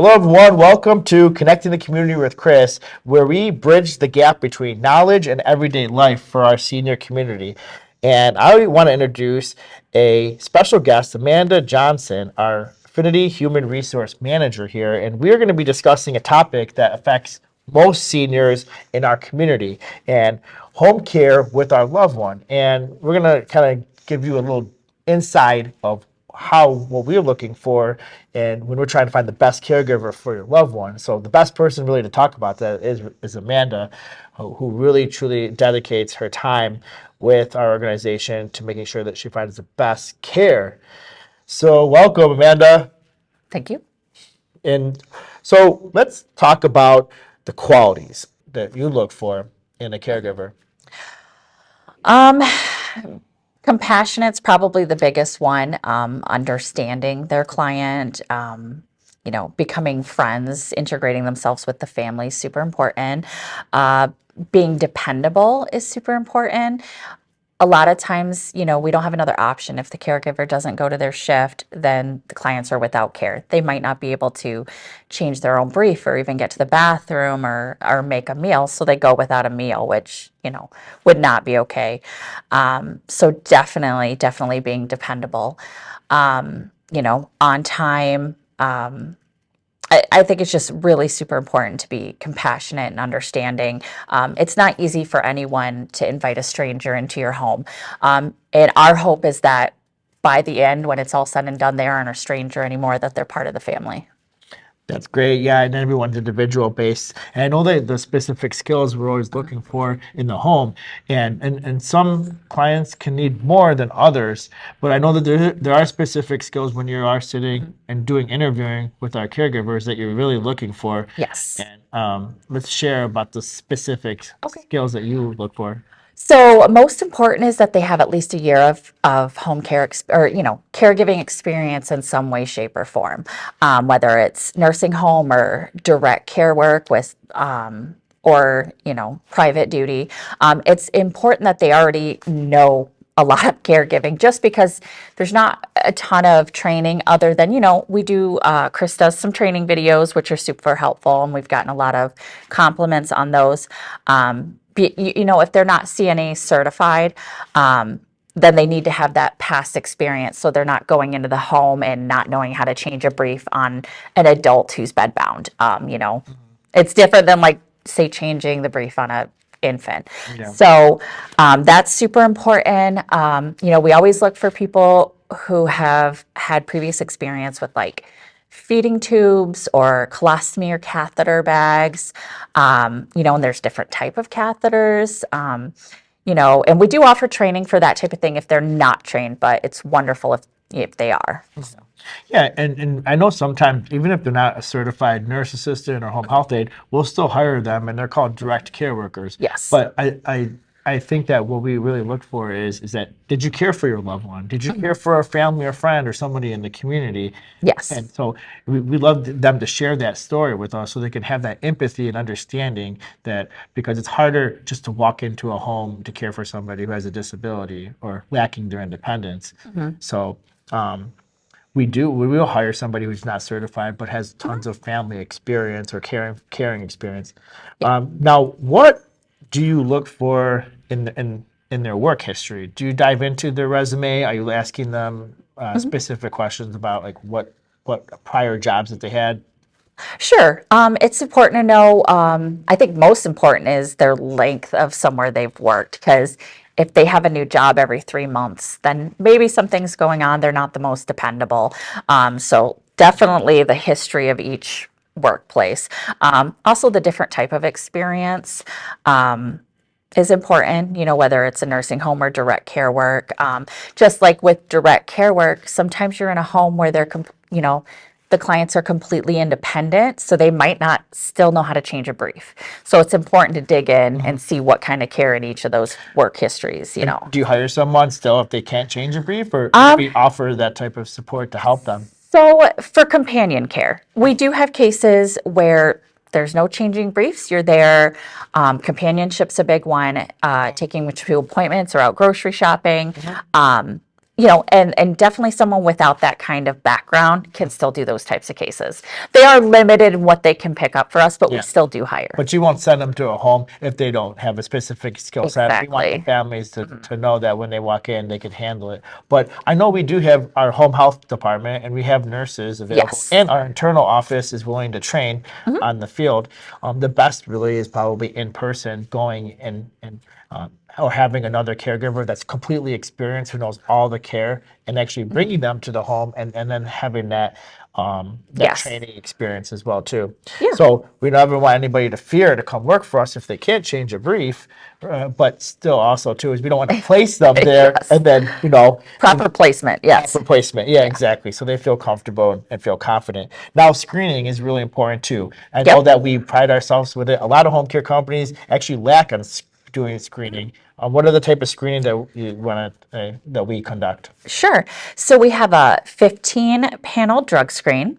Hello, everyone. Welcome to Connecting the Community with Chris, where we bridge the gap between knowledge and everyday life for our senior community. And I want to introduce a special guest, Amanda Johnson, our Affinity Human Resource Manager here. And we're going to be discussing a topic that affects most seniors in our community and home care with our loved one. And we're going to kind of give you a little insight of what we're looking for and when we're trying to find the best caregiver for your loved one. So the best person really to talk about that is Amanda, who really truly dedicates her time with our organization to making sure that she finds the best care. So welcome, Amanda. Thank you. And so let's talk about the qualities that you look for in a caregiver. Um, Compassionate's probably the biggest one. Understanding their client, becoming friends, integrating themselves with the family is super important. Being dependable is super important. A lot of times, we don't have another option. If the caregiver doesn't go to their shift, then the clients are without care. They might not be able to change their own brief or even get to the bathroom or make a meal, so they go without a meal, which, would not be okay. So definitely being dependable, on time. I think it's just really super important to be compassionate and understanding. It's not easy for anyone to invite a stranger into your home. And our hope is that by the end, when it's all said and done, they aren't a stranger anymore, that they're part of the family. That's great. Yeah, and everyone's individual based. And I know that the specific skills we're always looking for in the home, and some clients can need more than others. But I know that there are specific skills when you are sitting and doing interviewing with our caregivers that you're really looking for. Yes. And let's share about the specific Okay. skills that you look for. So most important is that they have at least a year of home care or caregiving experience in some way, shape, or form, whether it's nursing home or direct care work with or private duty. It's important that they already know a lot of caregiving, just because there's not a ton of training other than we do. Chris does some training videos which are super helpful, and we've gotten a lot of compliments on those. If they're not CNA certified, then they need to have that past experience, so they're not going into the home and not knowing how to change a brief on an adult who's bedbound. It's different than, like, say, changing the brief on a infant. Yeah. So that's super important. We always look for people who have had previous experience with, like, feeding tubes or colostomy or catheter bags. And there's different type of catheters. And we do offer training for that type of thing if they're not trained, but it's wonderful if they are. Yeah, and I know sometimes, even if they're not a certified nurse assistant or home health aide, we'll still hire them, and they're called direct care workers. Yes. But I think that what we really look for is that, did you care for your loved one? Did you care for a family or friend or somebody in the community? Yes. And so we love them to share that story with us so they can have that empathy and understanding, that because it's harder just to walk into a home to care for somebody who has a disability or lacking their independence. So we will hire somebody who's not certified but has tons of family experience or caring experience. Now, what do you look for in their work history? Do you dive into their resume? Are you asking them specific questions about, like, what prior jobs that they had? Sure. It's important to know. I think most important is their length of somewhere they've worked, because if they have a new job every 3 months, then maybe something's going on. They're not the most dependable. So definitely the history of each workplace. Also, the different type of experience is important, whether it's a nursing home or direct care work. Just like with direct care work, sometimes you're in a home where the clients are completely independent, so they might not still know how to change a brief. So it's important to dig in and see what kind of care in each of those work histories. Do you hire someone still if they can't change a brief, or we offer that type of support to help them? So for companion care, we do have cases where there's no changing briefs. You're there. Companionship's a big one. Taking to appointments or out grocery shopping. and definitely someone without that kind of background can still do those types of cases. They are limited in what they can pick up for us, but we Yeah. still do hire. But you won't send them to a home if they don't have a specific skill set. We want the Exactly. families to know that when they walk in, they can handle it. But I know we do have our home health department and we have nurses available, Yes. and our internal office is willing to train on the field. The best really is probably in person, going and or having another caregiver that's completely experienced, who knows all the care, and actually bringing them to the home, and then having that Yes. training experience as well too. Yeah. So we never want anybody to fear to come work for us if they can't change a brief, but still also too is we don't want to place them there Yes. and then Proper placement. Yes. replacement. Yeah, exactly. So they feel comfortable and feel confident. Now, screening is really important too. I know Yep. that we pride ourselves with it. A lot of home care companies actually lack on doing screening. What are the type of screening that you want to that we conduct? Sure. So we have a 15-panel drug screen.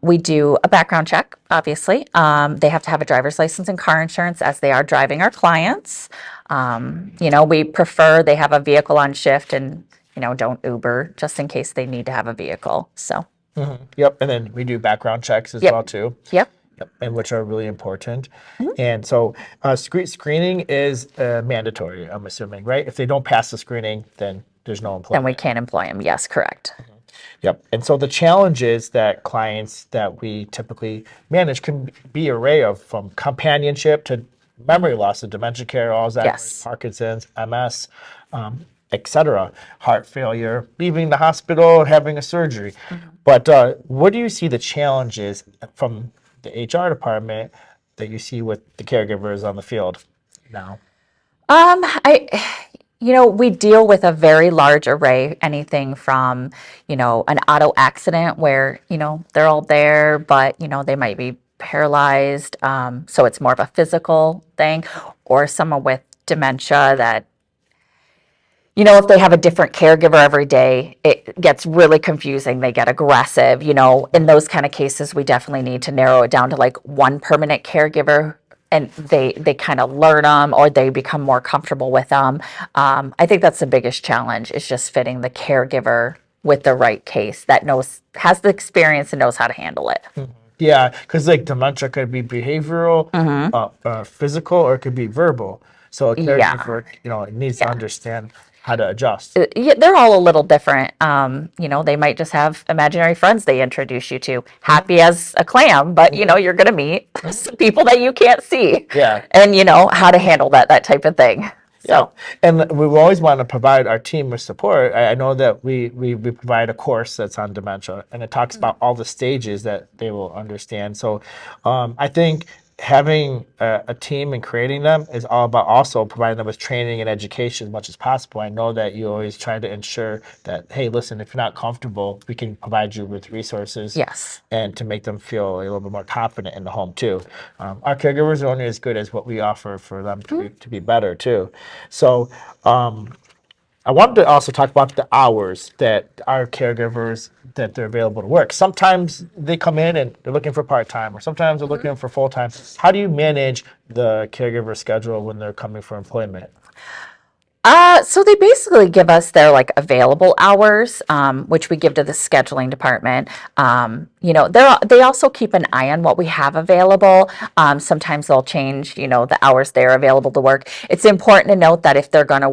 We do a background check, obviously. They have to have a driver's license and car insurance as they are driving our clients. We prefer they have a vehicle on shift and, don't Uber just in case they need to have a vehicle. So, Yep, and then we do background checks as yep. well too. Yep. Yep, and which are really important. And so screening is mandatory, I'm assuming, right? If they don't pass the screening, then there's no Then employment. we can't employ them. Yes, correct. Yep. And so the challenges that clients that we typically manage can be array of, from companionship to memory loss, to dementia care, Alzheimer's, Yes. Parkinson's, MS, etc., heart failure, leaving the hospital, having a surgery. But what do you see the challenges from the HR department that you see with the caregivers on the field now? I, we deal with a very large array, anything from, an auto accident where, they're all there, but, they might be paralyzed. So it's more of a physical thing, or someone with dementia that, if they have a different caregiver every day, it gets really confusing. They get aggressive. In those kind of cases, we definitely need to narrow it down to like one permanent caregiver, and they kind of learn them, or they become more comfortable with them. I think that's the biggest challenge, is just fitting the caregiver with the right case that has the experience and knows how to handle it. Yeah, because like dementia could be behavioral, physical, or it could be verbal. So a Yeah. caregiver, needs to understand how to adjust. Yeah, they're all a little different. They might just have imaginary friends they introduce you to, happy as a clam, but you're going to meet some people that you can't see. Yeah. And how to handle that type of thing. Yeah, So, and we always want to provide our team with support. I know that we provide a course that's on dementia, and it talks about all the stages that they will understand. So I think having a team and creating them is all about also providing them with training and education as much as possible. I know that you always try to ensure that, hey, listen, if you're not comfortable, we can provide you with resources. yes. And to make them feel a little bit more confident in the home too. Our caregivers are only as good as what we offer for them to be better too. So I wanted to also talk about the hours that our caregivers that they're available to work. Sometimes they come in and they're looking for part-time, or sometimes they're looking for full-time. How do you manage the caregiver schedule when they're coming for employment? So they basically give us their like available hours, which we give to the scheduling department. They also keep an eye on what we have available. Sometimes they'll change, the hours they're available to work. It's important to note that if they're going to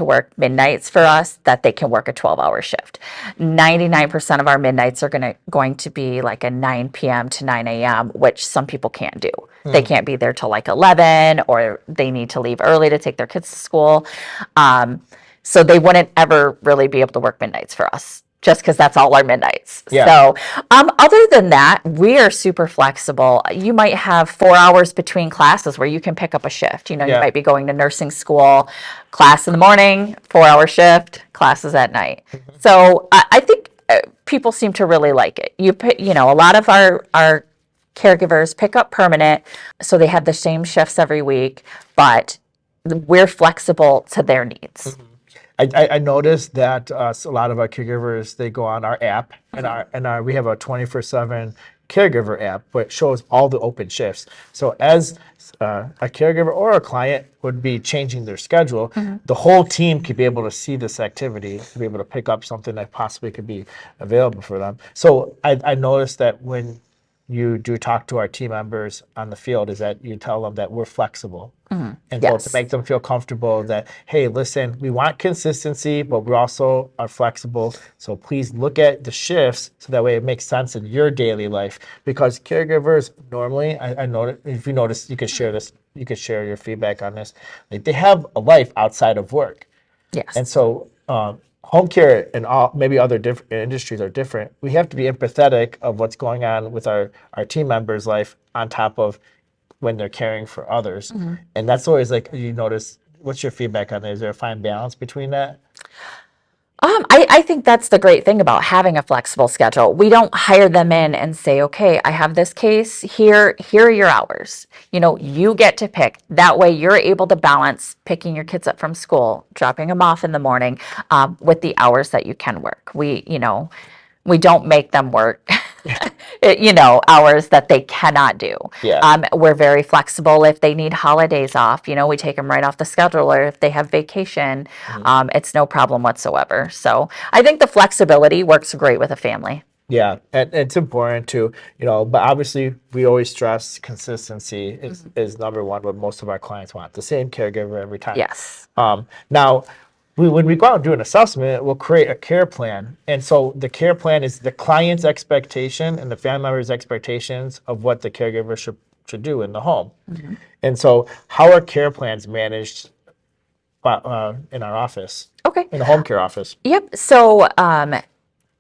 work midnights for us, that they can work a 12-hour shift. 99% of our midnights are going to be like a 9 p.m. to 9 a.m., which some people can't do. They can't be there till like 11, or they need to leave early to take their kids to school. So they wouldn't ever really be able to work midnights for us, just because that's all our midnights. Yeah. So other than that, we are super flexible. You might have 4 hours between classes where you can pick up a shift. You Yeah. might be going to nursing school, class in the morning, 4-hour shift, classes at night. So I think people seem to really like it. A lot of our caregivers pick up permanent, so they have the same shifts every week, but we're flexible to their needs. I noticed that a lot of our caregivers, they go on our app, and we have a 24/7 caregiver app, where it shows all the open shifts. So as a caregiver or a client would be changing their schedule, the whole team could be able to see this activity, to be able to pick up something that possibly could be available for them. So I noticed that when you do talk to our team members on the field, is that you tell them that we're flexible. And so to Yes. make them feel comfortable that, hey, listen, we want consistency, but we also are flexible. So please look at the shifts so that way it makes sense in your daily life. Because caregivers normally, I know if you notice, you could share this, you could share your feedback on this. Like they have a life outside of work. And Yes. so home care and all maybe other different industries are different. We have to be empathetic of what's going on with our team members' life on top of when they're caring for others. And that's always like you notice. What's your feedback on that? Is there a fine balance between that? I think that's the great thing about having a flexible schedule. We don't hire them in and say, okay, I have this case here, here are your hours. You know, you get to pick. That way you're able to balance picking your kids up from school, dropping them off in the morning, with the hours that you can work. We don't make them work, hours that they cannot do. Yeah. We're very flexible if they need holidays off. We take them right off the schedule, or if they have vacation, it's no problem whatsoever. So I think the flexibility works great with a family. Yeah, and it's important to, but obviously we always stress consistency is number one, what most of our clients want, the same caregiver every time. Yes. Now, when we go out and do an assessment, we'll create a care plan. And so the care plan is the client's expectation and the family member's expectations of what the caregiver should do in the home. And so how are care plans managed in our office, Okay. in the home care office? Yep. So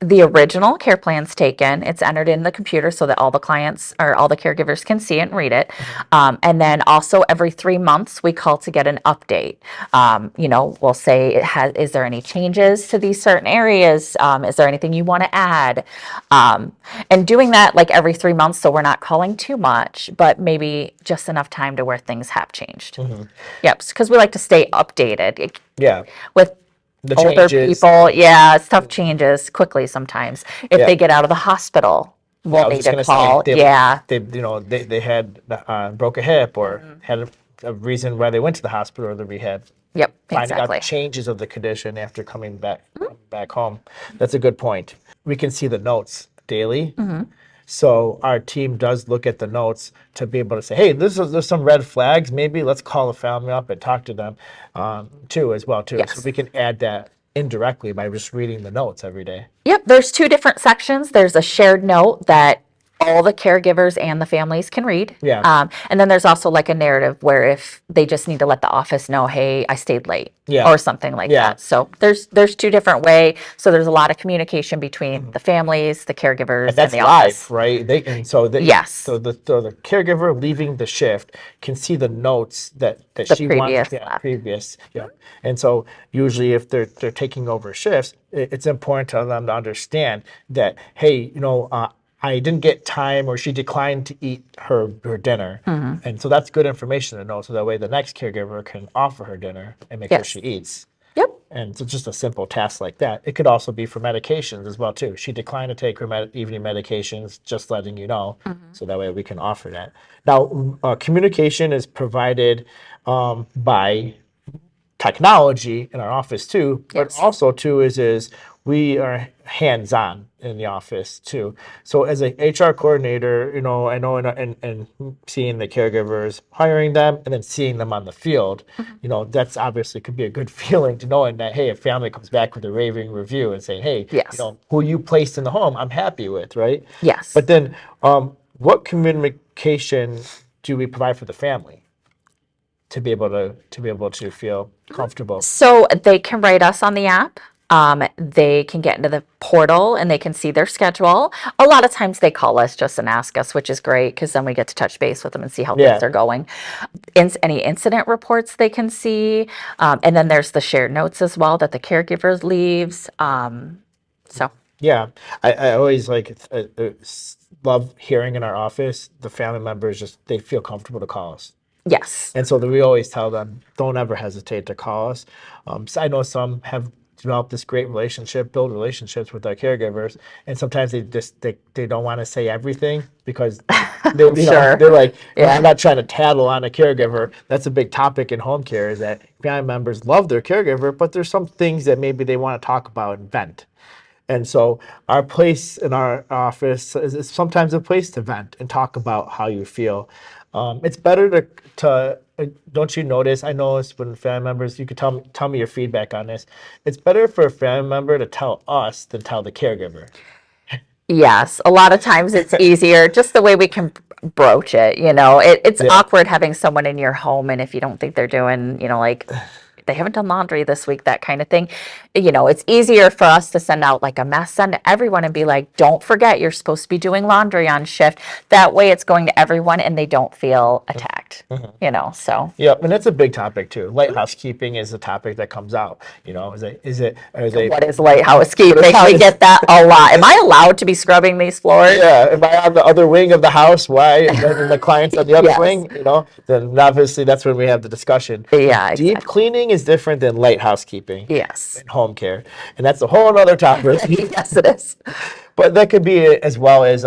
the original care plan's taken, it's entered in the computer so that all the clients or all the caregivers can see it and read it. And then also every 3 months we call to get an update. We'll say is there any changes to these certain areas? Is there anything you want to add? And doing that like every 3 months, so we're not calling too much, but maybe just enough time to where things have changed. Yep, because we like to stay updated. Yeah. With The older changes. people, yeah, stuff changes quickly sometimes. If Yeah. they get out of the hospital, I we'll was need just to gonna call. say Yeah. they had broke a hip or had a reason why they went to the hospital or the rehab. Yep, Finding out the exactly. changes of the condition after coming back home. That's a good point. We can see the notes daily. So our team does look at the notes to be able to say, hey, there's some red flags. Maybe let's call the family up and talk to them too. So Yes. we can add that indirectly by just reading the notes every day. Yep, there's two different sections. There's a shared note that all the caregivers and the families can read. Yeah. And then there's also like a narrative where if they just need to let the office know, hey, I stayed late. Yeah. Or something like Yeah. that. So there's two different way. So there's a lot of communication between the families, the caregivers, And that's the live, office. right? Yes. So the caregiver leaving the shift can see the notes that The she wants. previous Yeah, left. previous. Yeah. And so usually if they're taking over shifts, it's important to them to understand that, hey, I didn't get time or she declined to eat her dinner. And so that's good information to know. So that way the next caregiver can offer her dinner and make sure Yes. she eats. Yep. And so just a simple task like that. It could also be for medications as well too. She declined to take her evening medications, just letting you know, so that way we can offer that. Now, communication is provided by technology in our office too, but Yes. also too is we are hands-on in the office too. So as a HR coordinator, I know and seeing the caregivers, hiring them, and then seeing them on the field, that's obviously could be a good feeling to knowing that, hey, a family comes back with a raving review and saying, hey, Yes. who you placed in the home, I'm happy with, right? Yes. But then what communication do we provide for the family to be able to feel comfortable? So they can write us on the app. They can get into the portal and they can see their schedule. A lot of times they call us just and ask us, which is great because then we get to touch base with them and see how Yeah. things are going. Any incident reports they can see. And then there's the shared notes as well that the caregivers leaves. So Yeah, I always love hearing in our office the family members they feel comfortable to call us. yes. And so we always tell them, don't ever hesitate to call us. So I know some have develop this great relationship, build relationships with our caregivers, and sometimes they don't want to say everything because they, Sure. they're like, Yeah. I'm not trying to tattle on a caregiver. That's a big topic in home care, is that family members love their caregiver, but there's some things that maybe they want to talk about and vent. And so our place in our office is sometimes a place to vent and talk about how you feel. It's better don't you notice? I notice when family members, you could tell me your feedback on this. It's better for a family member to tell us than tell the caregiver. Yes, a lot of times it's easier just the way we can broach it, it's Yeah. awkward having someone in your home and if you don't think they're doing, like they haven't done laundry this week, that kind of thing. It's easier for us to send out like a mess, send to everyone and be like, don't forget you're supposed to be doing laundry on shift. That way it's going to everyone and they don't feel attacked, so. Yeah, and that's a big topic too. Light housekeeping is a topic that comes out. Are they What is light housekeeping? We get that a lot. Am I allowed to be scrubbing these floors? Yeah, am I on the other wing of the house? Why? And then the client's on the other Yes. wing, then obviously that's when we have the discussion. Yeah, Deep exactly. cleaning is different than light housekeeping Yes. in home care. And that's a whole other topic. Yes, it is. But that could be as well as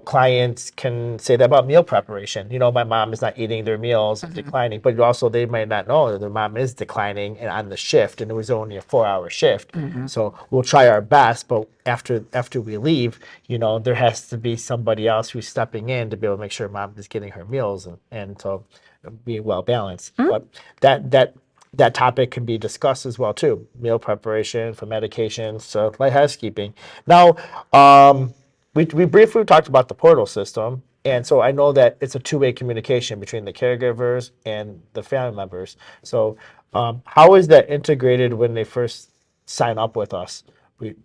clients can say that about meal preparation. My mom is not eating their meals, declining. But also they might not know that their mom is declining and on the shift, and it was only a 4-hour shift. So we'll try our best, but after we leave, there has to be somebody else who's stepping in to be able to make sure mom is getting her meals and so being well balanced. But that topic can be discussed as well too. Meal preparation for medications, so light housekeeping. Now, we briefly talked about the portal system, and so I know that it's a two-way communication between the caregivers and the family members. So, how is that integrated when they first sign up with us?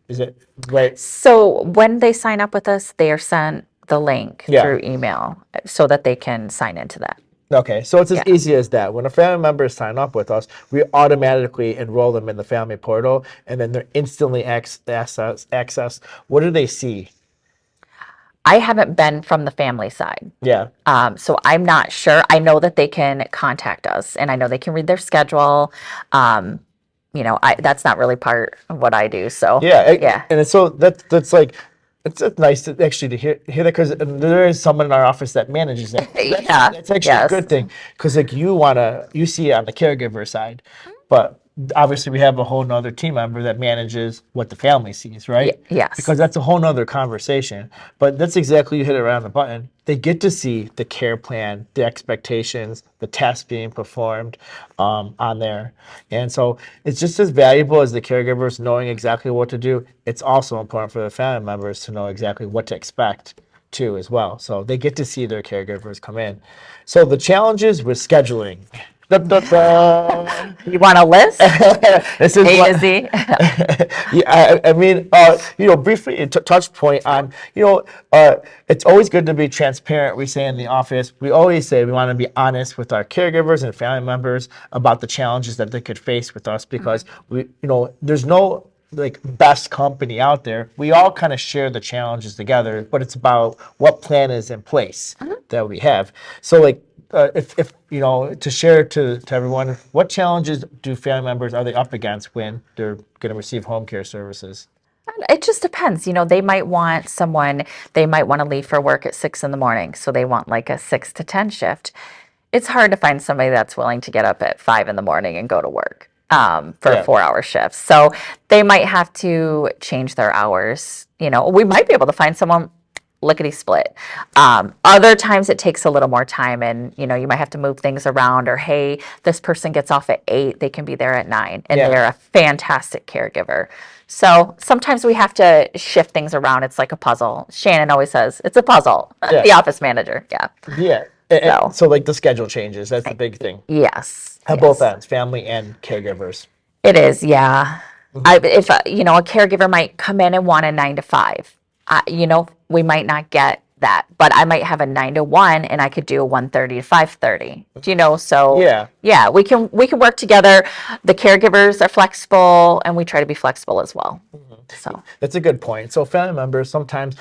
Is it right? So when they sign up with us, they are sent the link Yeah. through email so that they can sign into that. Okay, so it's as Yeah. easy as that. When a family member sign up with us, we automatically enroll them in the family portal, and then they're instantly access. What do they see? I haven't been from the family side. Yeah, So I'm not sure. I know that they can contact us and I know they can read their schedule. That's not really part of what I do. So yeah. and it's so that's like it's nice to actually to hear that, because there is someone in our office that manages that. Yeah, That's actually yes. a good thing, because like you see it on the caregiver side, but obviously we have a whole nother team member that manages what the family sees, right? Yes. Because that's a whole nother conversation. But that's exactly, you hit it right on the button. They get to see the care plan, the expectations, the tasks being performed on there. And so it's just as valuable as the caregivers knowing exactly what to do. It's also important for the family members to know exactly what to expect too as well. So they get to see their caregivers come in. So the challenges with scheduling. Dun, dun, dun. You want a list? This is A what- to Z? Yeah, I mean, briefly a touch point on, it's always good to be transparent. We say in the office, we always say we want to be honest with our caregivers and family members about the challenges that they could face with us, because there's no like best company out there. We all kind of share the challenges together, but it's about what plan is in place that we have. So like, if to share to everyone, what challenges do family members are they up against when they're going to receive home care services? It just depends. They might want to leave for work at 6 in the morning. So they want like a 6 to 10 shift. It's hard to find somebody that's willing to get up at 5 in the morning and go to work for Yeah. 4-hour shifts. So they might have to change their hours. We might be able to find someone lickety split. Other times it takes a little more time, and you might have to move things around, or hey, this person gets off at 8, they can be there at 9, and Yeah. they're a fantastic caregiver. So sometimes we have to shift things around. It's like a puzzle. Shannon always says it's a puzzle. Yeah. The office manager. Yeah. Yeah. So like the schedule changes. That's the big thing. Yes. At Yes. both ends, family and caregivers. It is. Yeah. If a caregiver might come in and want a 9 to 5, we might not get that, but I might have a 9 to 1 and I could do a 1:30 to 5:30. So Yeah. we can work together. The caregivers are flexible and we try to be flexible as well. So That's a good point. So family members, sometimes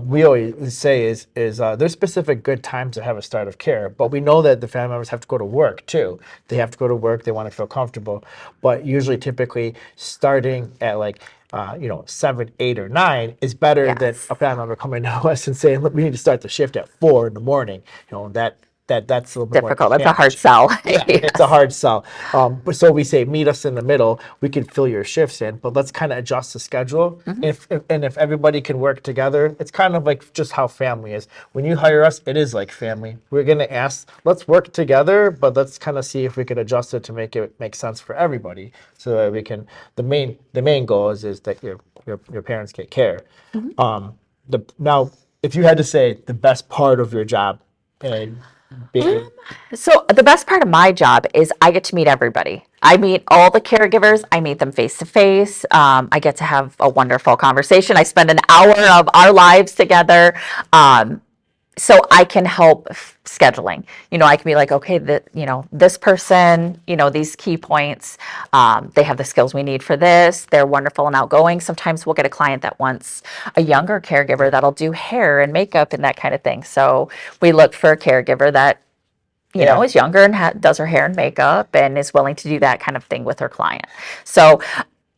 we always say is there's specific good times to have a start of care, but we know that the family members have to go to work too. They have to go to work. They want to feel comfortable, but usually, typically, starting at like 7, 8, or 9 is better than yes, a family member coming to us and saying, "Look, we need to start the shift at 4 in the morning." That's a little bit more difficult. That's a hard challenging. sell. Yeah, it's a Yes. hard sell. But so we say meet us in the middle. We can fill your shifts in, but let's kind of adjust the schedule. If everybody can work together, it's kind of like just how family is. When you hire us, it is like family. We're gonna ask, let's work together, but let's kind of see if we can adjust it to make it make sense for everybody, so that we can. The main goal is that your parents get care. Now, if you had to say the best part of your job, and being So the best part of my job is I get to meet everybody. I meet all the caregivers. I meet them face to face. I get to have a wonderful conversation. I spend an hour of our lives together. So I can help scheduling. I can be like, okay, this person, these key points, they have the skills we need for this. They're wonderful and outgoing. Sometimes we'll get a client that wants a younger caregiver that'll do hair and makeup and that kind of thing. So we look for a caregiver that yeah. is younger and does her hair and makeup and is willing to do that kind of thing with her client. So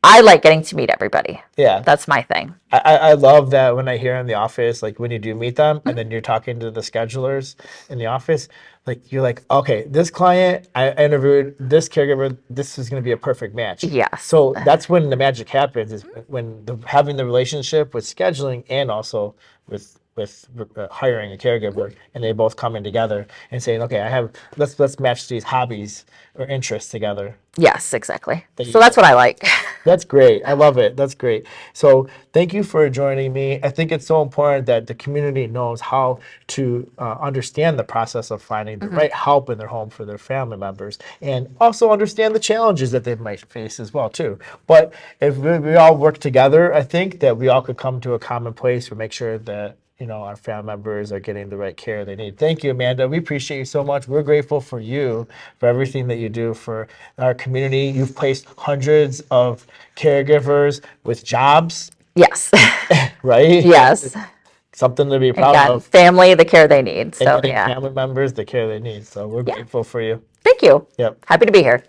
I like getting to meet everybody. Yeah. That's my thing. I love that when I hear in the office, like when you do meet them and then you're talking to the schedulers in the office, like you're like, okay, this client, I interviewed this caregiver, this is going to be a perfect match. Yes. So that's when the magic happens, is when having the relationship with scheduling and also with hiring a caregiver, and they both coming together and saying, okay, let's match these hobbies or interests together. Yes, exactly. That So you that's what I like. That's great. I love it. That's great. So thank you for joining me. I think it's so important that the community knows how to understand the process of finding the right help in their home for their family members, and also understand the challenges that they might face as well too. But if we all work together, I think that we all could come to a common place to make sure that our family members are getting the right care they need. Thank you, Amanda. We appreciate you so much. We're grateful for you, for everything that you do for our community. You've placed hundreds of caregivers with jobs, Yes. right? Yes. Something to be And proud got of. family the care they need. And So, getting yeah. family members the care they need. So we're Yeah. grateful for you. Thank you. Yep. Happy to be here.